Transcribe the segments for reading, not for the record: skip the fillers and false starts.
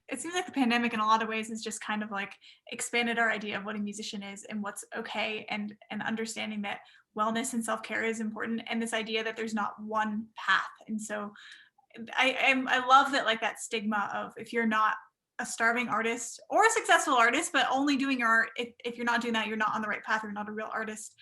it seems like the pandemic in a lot of ways has just kind of like expanded our idea of what a musician is and what's okay, and understanding that wellness and self-care is important, and this idea that there's not one path. And so I love that, like, that stigma of, if you're not a starving artist or a successful artist, but only doing your art, if you're not doing that, you're not on the right path, you're not a real artist.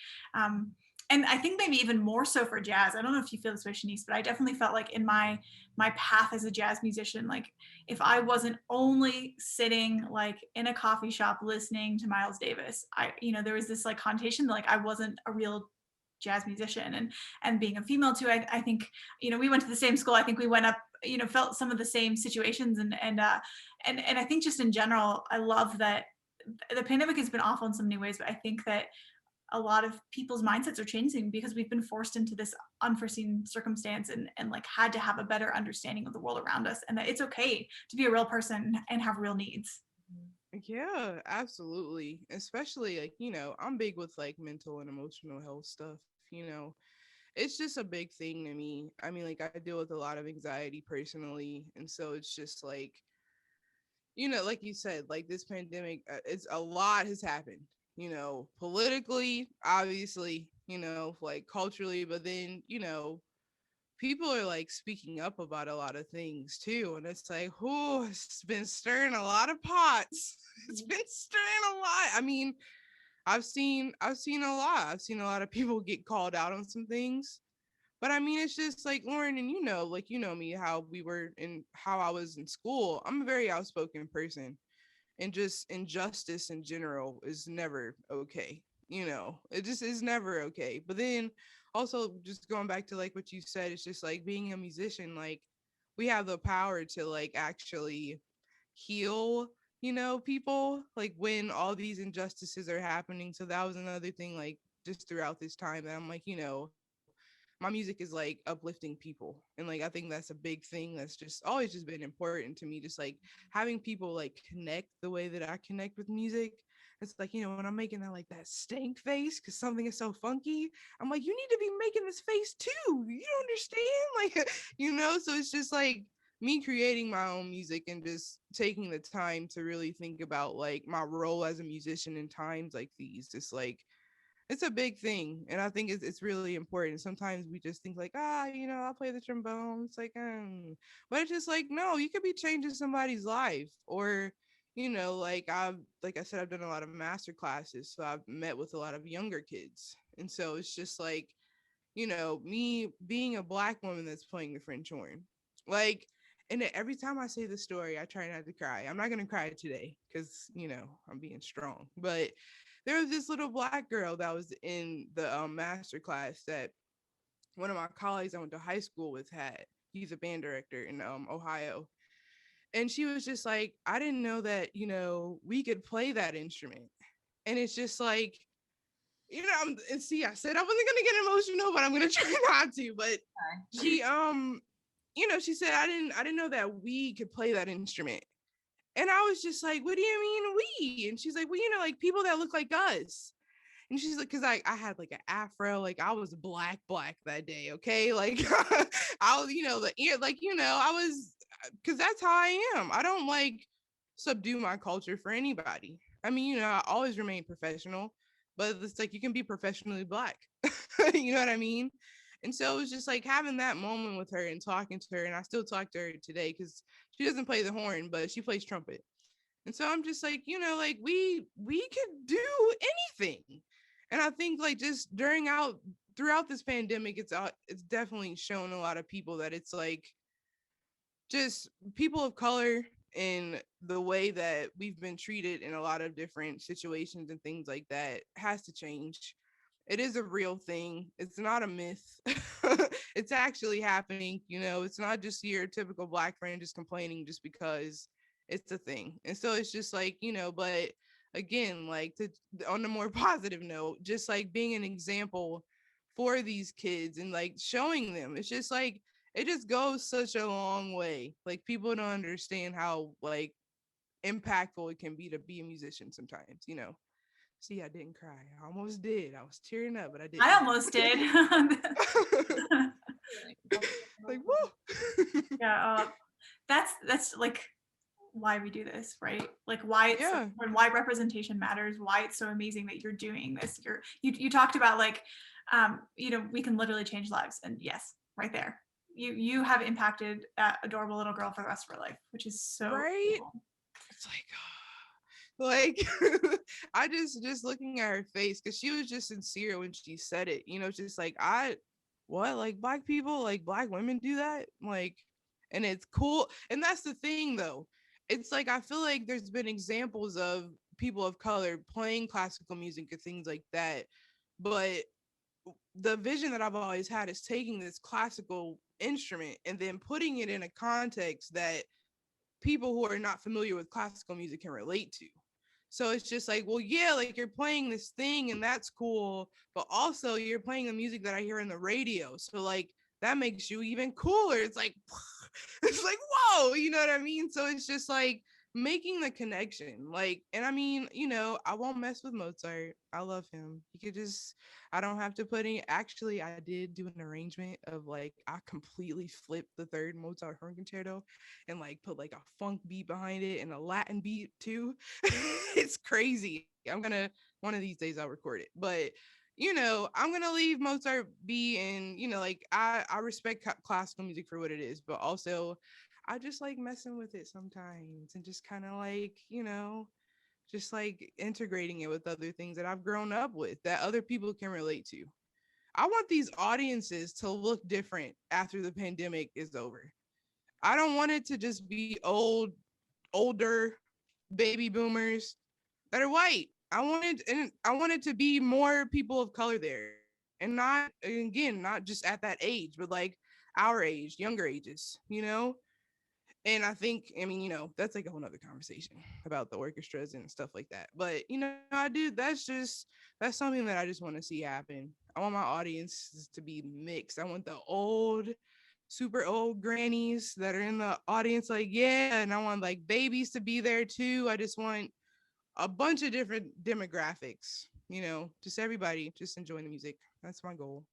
And I think maybe even more so for jazz. I don't know if you feel this way, Shanyse, but I definitely felt like in my path as a jazz musician, like, if I wasn't only sitting like in a coffee shop listening to Miles Davis, there was this like connotation that like I wasn't a real jazz musician. And being a female too, I think, we went to the same school. I think we went up, felt some of the same situations, and I think just in general, I love that the pandemic has been awful in so many ways, but I think that a lot of people's mindsets are changing because we've been forced into this unforeseen circumstance, and like had to have a better understanding of the world around us, and that it's okay to be a real person and have real needs. Yeah, absolutely. Especially like, I'm big with like mental and emotional health stuff, you know. It's just a big thing to me. I mean, like I deal with a lot of anxiety personally, and so it's just like, like you said, like this pandemic, it's a lot has happened, politically, obviously, like culturally, but then, people are like speaking up about a lot of things too, and it's like, oh, it's been stirring a lot of pots. It's been stirring a lot. I mean, I've seen a lot. I've seen a lot of people get called out on some things. But I mean, it's just like Lauren, and like me, how we were in how I was in school. I'm a very outspoken person, and just injustice in general is never okay. It just is never okay. But then also just going back to like what you said, it's just like being a musician, like we have the power to like actually heal, people like when all these injustices are happening. So that was another thing, like just throughout this time that I'm like, my music is like uplifting people. And like I think that's a big thing that's just always just been important to me, just like having people like connect the way that I connect with music. It's like, when I'm making that stank face because something is so funky, I'm like, you need to be making this face too. You don't understand? Like, so it's just like me creating my own music and just taking the time to really think about like my role as a musician in times like these. It's like it's a big thing, and I think it's really important. Sometimes we just think like, I'll play the trombone. It's like, but it's just like, no, you could be changing somebody's life. Or like I said, I've done a lot of master classes, so I've met with a lot of younger kids, and so it's just like, me being a Black woman that's playing the French horn, like. And every time I say the story, I try not to cry. I'm not gonna cry today because I'm being strong. But there was this little Black girl that was in the master class that one of my colleagues I went to high school with had. He's a band director in Ohio. And she was just like, I didn't know that, we could play that instrument. And it's just like, and see, I said I wasn't gonna get emotional, but I'm gonna try not to. But she she said I didn't know that we could play that instrument. And I was just like, what do you mean we? And she's like, well, like people that look like us. And she's like, because I had like an afro, like I was black that day, okay? Like I was, the ear, like, I was, because that's how I am. I don't like subdue my culture for anybody. I mean, I always remain professional, but it's like you can be professionally Black. You know what I mean? And so it was just like having that moment with her and talking to her. And I still talk to her today because she doesn't play the horn, but she plays trumpet. And so I'm just like, like we could do anything. And I think like just throughout this pandemic, it's definitely shown a lot of people that it's like just people of color in the way that we've been treated in a lot of different situations and things like that has to change. It is a real thing. It's not a myth. It's actually happening. It's not just your typical Black friend just complaining just because it's a thing. And so it's just like, but again, like on a more positive note, just like being an example for these kids and like showing them, it's just like, it just goes such a long way. Like people don't understand how like impactful it can be to be a musician sometimes. See, I didn't cry. I almost did. I was tearing up, but I I didn't. almost did. Like, whoa. Yeah, that's like why we do this, right? Like why it's so Yeah. important, why representation matters, why it's so amazing that you're doing this. You talked about like we can literally change lives, and yes, right there. You have impacted that adorable little girl for the rest of her life, which is so Right? cool. It's like I just looking at her face, because she was just sincere when she said it, just like, I what, like, black people, like, black women do that, like, and it's cool. And that's the thing, though. It's like, I feel like there's been examples of people of color playing classical music and things like that, but the vision that I've always had is taking this classical instrument and then putting it in a context that people who are not familiar with classical music can relate to. So it's just like, well, yeah, like, you're playing this thing and that's cool, but also you're playing the music that I hear in the radio. So like, that makes you even cooler. It's like, it's like, whoa, you know what I mean? So it's just like making the connection. Like, and I mean, I won't mess with Mozart. I love him. He could just, I don't have to put any. Actually, I did do an arrangement of like, I completely flipped the third Mozart horn concerto and like put like a funk beat behind it and a Latin beat too. It's crazy. One of these days I'll record it. But I'm gonna leave Mozart be, and like, I respect classical music for what it is, but also I just like messing with it sometimes and just kind of like, just like integrating it with other things that I've grown up with that other people can relate to. I want these audiences to look different after the pandemic is over. I don't want it to just be older baby boomers that are white. I wanted to be more people of color there. And not, again, not just at that age, but like our age, younger ages. And I think, I mean, that's like a whole nother conversation about the orchestras and stuff like that. But, I do, that's something that I just want to see happen. I want my audience to be mixed. I want the super old grannies that are in the audience, like, yeah. And I want like babies to be there too. I just want a bunch of different demographics, just everybody just enjoying the music. That's my goal.